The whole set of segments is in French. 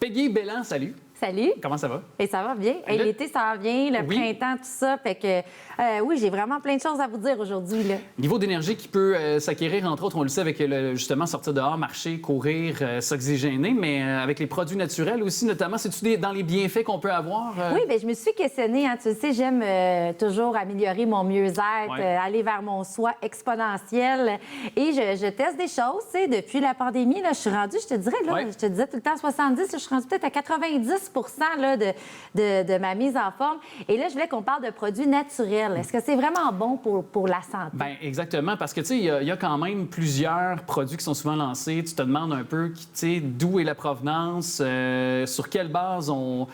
Peggy Belland, salut. Salut. Comment ça va? Et ça va bien. Et l'été s'en vient, le printemps, tout ça. Fait que, oui, j'ai vraiment plein de choses à vous dire aujourd'hui. Niveau d'énergie qui peut s'acquérir, entre autres, on le sait avec justement sortir dehors, marcher, courir, s'oxygéner, mais avec les produits naturels aussi, notamment, c'est-tu dans les bienfaits qu'on peut avoir? Oui, bien, je me suis questionnée. Hein, tu sais, j'aime toujours améliorer mon mieux-être, aller vers mon soi exponentiel. Et je teste des choses. Tu sais, depuis la pandémie, là, je suis rendue, je te dirais, là, je te disais tout le temps 70, là, je suis rendue peut-être à 90 là, de ma mise en forme. Et là, je voulais qu'on parle de produits naturels. Est-ce que c'est vraiment bon pour la santé? Bien, exactement, parce que, tu sais, il y a quand même plusieurs produits qui sont souvent lancés. Tu te demandes un peu, tu sais, d'où est la provenance, sur quelle base on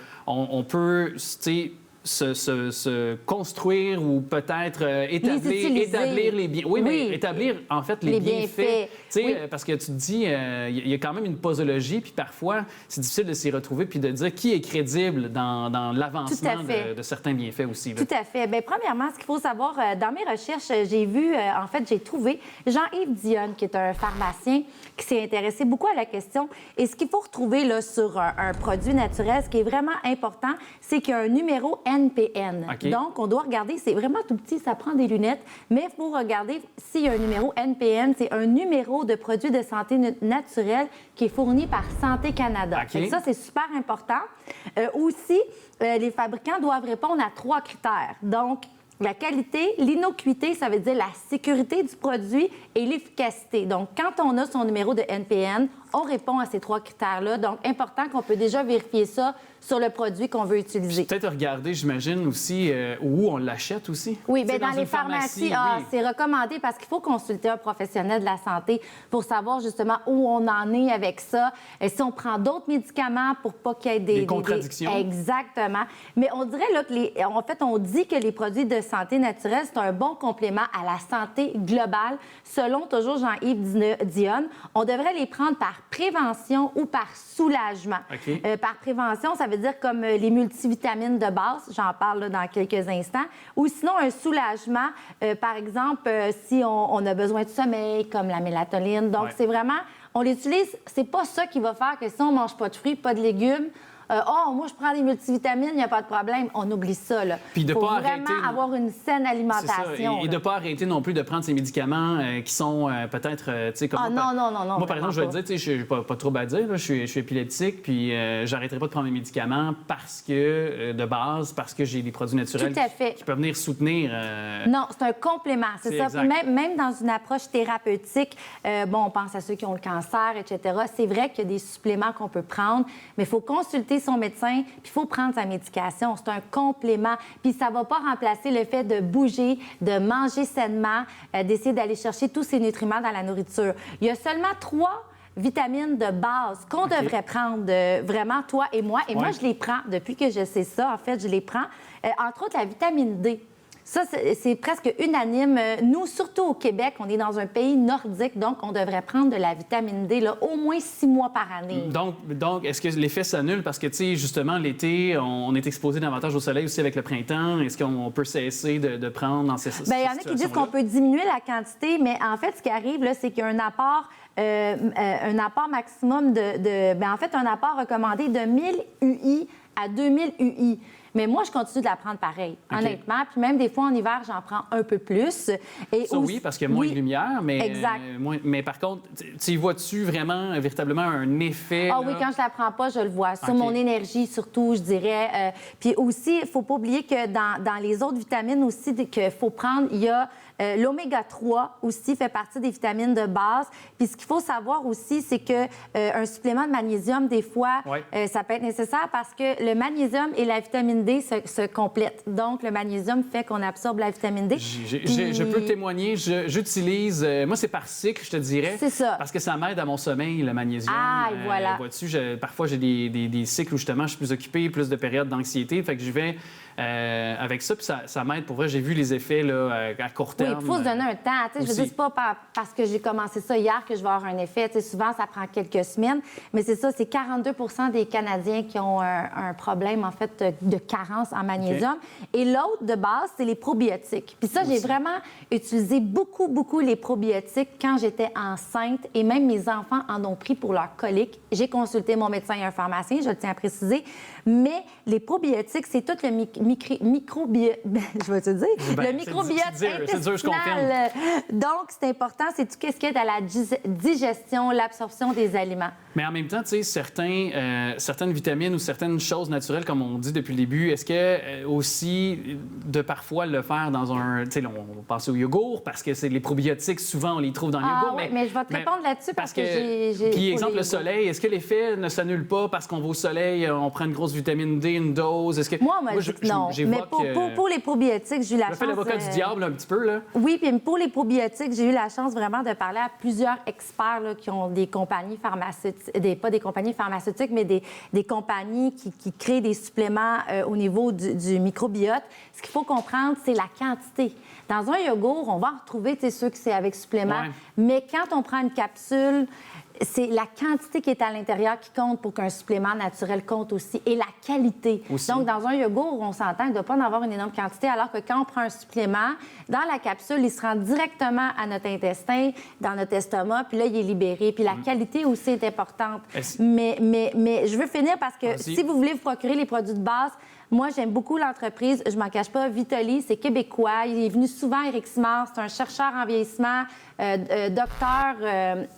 peut, tu sais, se construire ou peut-être établir les biens. Oui, mais établir, en fait, les bienfaits. Tu sais, parce que tu te dis, il y a quand même une posologie, puis parfois, c'est difficile de s'y retrouver puis de dire qui est crédible dans l'avancement de certains bienfaits aussi. Là. Tout à fait. Bien, premièrement, ce qu'il faut savoir, dans mes recherches, j'ai trouvé Jean-Yves Dionne, qui est un pharmacien qui s'est intéressé beaucoup à la question. Et ce qu'il faut retrouver là, sur un produit naturel, ce qui est vraiment important, c'est qu'il y a un numéro NPN. Okay. Donc, on doit regarder, c'est vraiment tout petit, ça prend des lunettes, mais il faut regarder s'il y a un numéro NPN. C'est un numéro de produit de santé naturelle qui est fourni par Santé Canada. Okay. Ça, c'est super important. Aussi, les fabricants doivent répondre à 3 critères. Donc, la qualité, l'innocuité, ça veut dire la sécurité du produit et l'efficacité. Donc, quand on a son numéro de NPN, on répond à ces 3 critères-là. Donc, important qu'on peut déjà vérifier ça sur le produit qu'on veut utiliser. Peut-être regarder, j'imagine, aussi où on l'achète aussi. Oui, bien, dans les pharmacies, c'est recommandé parce qu'il faut consulter un professionnel de la santé pour savoir justement où on en est avec ça. Et si on prend d'autres médicaments pour pas qu'il y ait des contradictions. Exactement. Mais on dirait là que en fait, on dit que les produits de santé naturelle, c'est un bon complément à la santé globale. Selon toujours Jean-Yves Dionne, on devrait les prendre par prévention ou par soulagement. Okay. Par prévention, ça veut dire comme les multivitamines de base, j'en parle là, dans quelques instants, ou sinon un soulagement, par exemple, si on a besoin de sommeil, comme la mélatonine. Donc, c'est vraiment, on l'utilise, c'est pas ça qui va faire que si on mange pas de fruits, pas de légumes, moi, je prends des multivitamines, il n'y a pas de problème. On oublie ça, là. Puis de faut pas vraiment arrêter avoir une saine alimentation. Et de ne pas arrêter non plus de prendre ces médicaments qui sont peut-être, tu sais, comme non. Moi, par exemple, je vais te dire, tu sais, je n'ai pas trop à dire, là, je suis épileptique, puis j'arrêterai pas de prendre mes médicaments parce que, de base, parce que j'ai des produits naturels qui peuvent venir soutenir. Non, c'est un complément, c'est ça. Exact. Puis même dans une approche thérapeutique, on pense à ceux qui ont le cancer, etc. C'est vrai qu'il y a des suppléments qu'on peut prendre, mais il faut consulter son médecin, puis il faut prendre sa médication. C'est un complément. Puis ça ne va pas remplacer le fait de bouger, de manger sainement, d'essayer d'aller chercher tous ces nutriments dans la nourriture. Il y a seulement 3 vitamines de base qu'on devrait prendre, vraiment, toi et moi. Et moi, je les prends. Depuis que je sais ça, en fait, je les prends. Entre autres, la vitamine D. Ça, c'est presque unanime. Nous, surtout au Québec, on est dans un pays nordique, donc on devrait prendre de la vitamine D là, au moins 6 mois par année. Donc est-ce que l'effet s'annule? Parce que, tu sais, justement, l'été, on est exposé davantage au soleil aussi avec le printemps. Est-ce qu'on peut cesser de prendre dans ces situations-là? Bien, il y en a qui disent qu'on peut diminuer la quantité, mais en fait, ce qui arrive, là, c'est qu'il y a un apport maximum en fait, un apport recommandé de 1000 UI à 2000 UI. Mais moi, je continue de la prendre pareil, honnêtement. Puis même des fois, en hiver, j'en prends un peu plus. Et ça, oui, parce qu'il y a moins de lumière, mais... Exact. Mais par contre, tu y vois-tu véritablement un effet? Ah oui, quand je la prends pas, je le vois. Sur mon énergie, surtout, je dirais. Puis aussi, il faut pas oublier que dans les autres vitamines aussi qu'il faut prendre, il y a l'oméga 3 aussi fait partie des vitamines de base. Puis ce qu'il faut savoir aussi, c'est que un supplément de magnésium, des fois, ça peut être nécessaire parce que le magnésium et la vitamine D se complètent. Donc, le magnésium fait qu'on absorbe la vitamine D. Je peux témoigner. J'utilise... moi, c'est par cycle, je te dirais. C'est ça. Parce que ça m'aide à mon sommeil, le magnésium. Ah, voilà. Vois-tu, parfois, j'ai des cycles où, justement, je suis plus occupée, plus de périodes d'anxiété. Fait que je vais avec ça. Puis ça m'aide. Pour vrai, j'ai vu les effets là, à court Oui, terme. il faut se donner un temps. Je veux dire, c'est pas parce que j'ai commencé ça hier que je vais avoir un effet. Souvent, ça prend quelques semaines. Mais c'est ça, c'est 42 des Canadiens qui ont un problème, en fait, de carence en magnésium. Okay. Et l'autre, de base, c'est les probiotiques. Puis ça, j'ai vraiment utilisé beaucoup les probiotiques quand j'étais enceinte. Et même mes enfants en ont pris pour leur colique. J'ai consulté mon médecin et un pharmacien, je le tiens à préciser. Mais les probiotiques, c'est tout le microbiote... je vais te dire. Le microbiote intestinal. Donc, c'est important, c'est tout ce qui est à la digestion, l'absorption des aliments. Mais en même temps, tu sais, certaines vitamines ou certaines choses naturelles, comme on dit depuis le début, est-ce que aussi de parfois le faire dans un... Tu sais, on pense au yogourt parce que c'est les probiotiques, souvent, on les trouve dans le yogourt. Oui, mais je vais te répondre là-dessus parce que j'ai... Puis, exemple, le soleil, est-ce que l'effet ne s'annule pas parce qu'on va au soleil, on prend une grosse vitamine D, une dose? Est-ce que... Moi, non. Mais pour les probiotiques, j'ai eu la chance... Je fais l'avocat du diable un petit peu, là. Oui, puis pour les probiotiques, j'ai eu la chance vraiment de parler à plusieurs experts là, qui ont des compagnies pharmaceutiques, pas des compagnies pharmaceutiques, mais des compagnies qui créent des suppléments au niveau du microbiote. Ce qu'il faut comprendre, c'est la quantité. Dans un yogourt, on va en retrouver, ceux qui c'est avec supplément, mais quand on prend une capsule, c'est la quantité qui est à l'intérieur qui compte pour qu'un supplément naturel compte aussi, et la qualité. Aussi. Donc, dans un yogourt, on s'entend qu'il ne doit pas en avoir une énorme quantité, alors que quand on prend un supplément, dans la capsule, il se rend directement à notre intestin, dans notre estomac, puis là, il est libéré. Puis la qualité aussi est importante. Mais je veux finir parce que si vous voulez vous procurer les produits de base, moi, j'aime beaucoup l'entreprise. Je m'en cache pas. Vitoli, c'est québécois. Il est venu souvent, Éric Simard. C'est un chercheur en vieillissement, docteur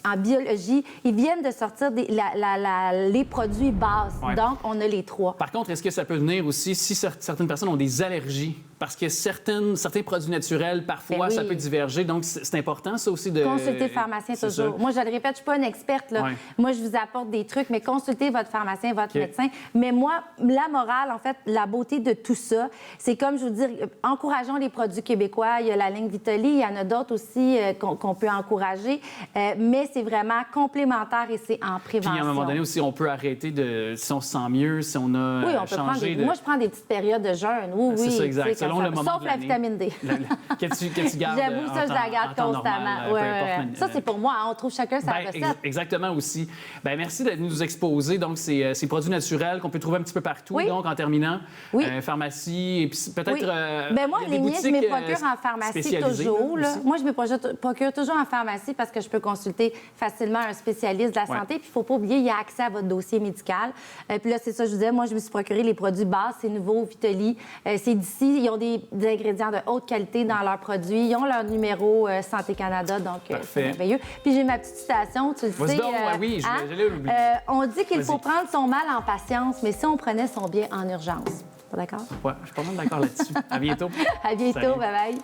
en biologie. Ils viennent de sortir les produits bases. Ouais. Donc, on a les trois. Par contre, est-ce que ça peut venir aussi si certaines personnes ont des allergies? Parce que certains produits naturels, parfois, ça peut diverger. Donc, c'est important, ça aussi, de... Consultez le pharmacien toujours. Ça. Moi, je le répète, je ne suis pas une experte. Là. Ouais. Moi, je vous apporte des trucs, mais consultez votre pharmacien, votre médecin. Mais moi, la morale, en fait, la beauté de tout ça, c'est comme je vous dis, encourageons les produits québécois. Il y a la ligne Vitoli, il y en a d'autres aussi qu'on peut encourager. Mais c'est vraiment complémentaire et c'est en prévention. Puis, à un moment donné aussi, on peut arrêter de... Si on se sent mieux, si on a oui, on peut changé... Moi, je prends des petites périodes de jeûne. Oui, c'est ça, exact. Selon le moment sauf la vitamine D. Que tu gardes. J'avoue, ça, je la garde constamment. Ouais. Ça, c'est pour moi. Hein. On trouve chacun sa recette. Exactement aussi. Merci de nous exposer. Donc, ces produits naturels qu'on peut trouver un petit peu partout. Oui. Donc, en terminant, pharmacie et puis peut-être. Moi, les miens, je me procure en pharmacie toujours. Là. Moi, je me procure toujours en pharmacie parce que je peux consulter facilement un spécialiste de la santé. Puis, il ne faut pas oublier, il y a accès à votre dossier médical. Puis là, c'est ça, je vous disais, moi, je me suis procuré les produits base. C'est nouveau, Vitoli. C'est d'ici. Ils ont des ingrédients de haute qualité dans leurs produits. Ils ont leur numéro Santé Canada, donc c'est merveilleux. Puis j'ai ma petite citation, tu le sais. Donc, oui, je l'ai oublié. On dit qu'il faut prendre son mal en patience, mais si on prenait son bien en urgence. Pas d'accord? Ouais, je suis pas mal d'accord là-dessus. À bientôt. À bientôt, bye-bye.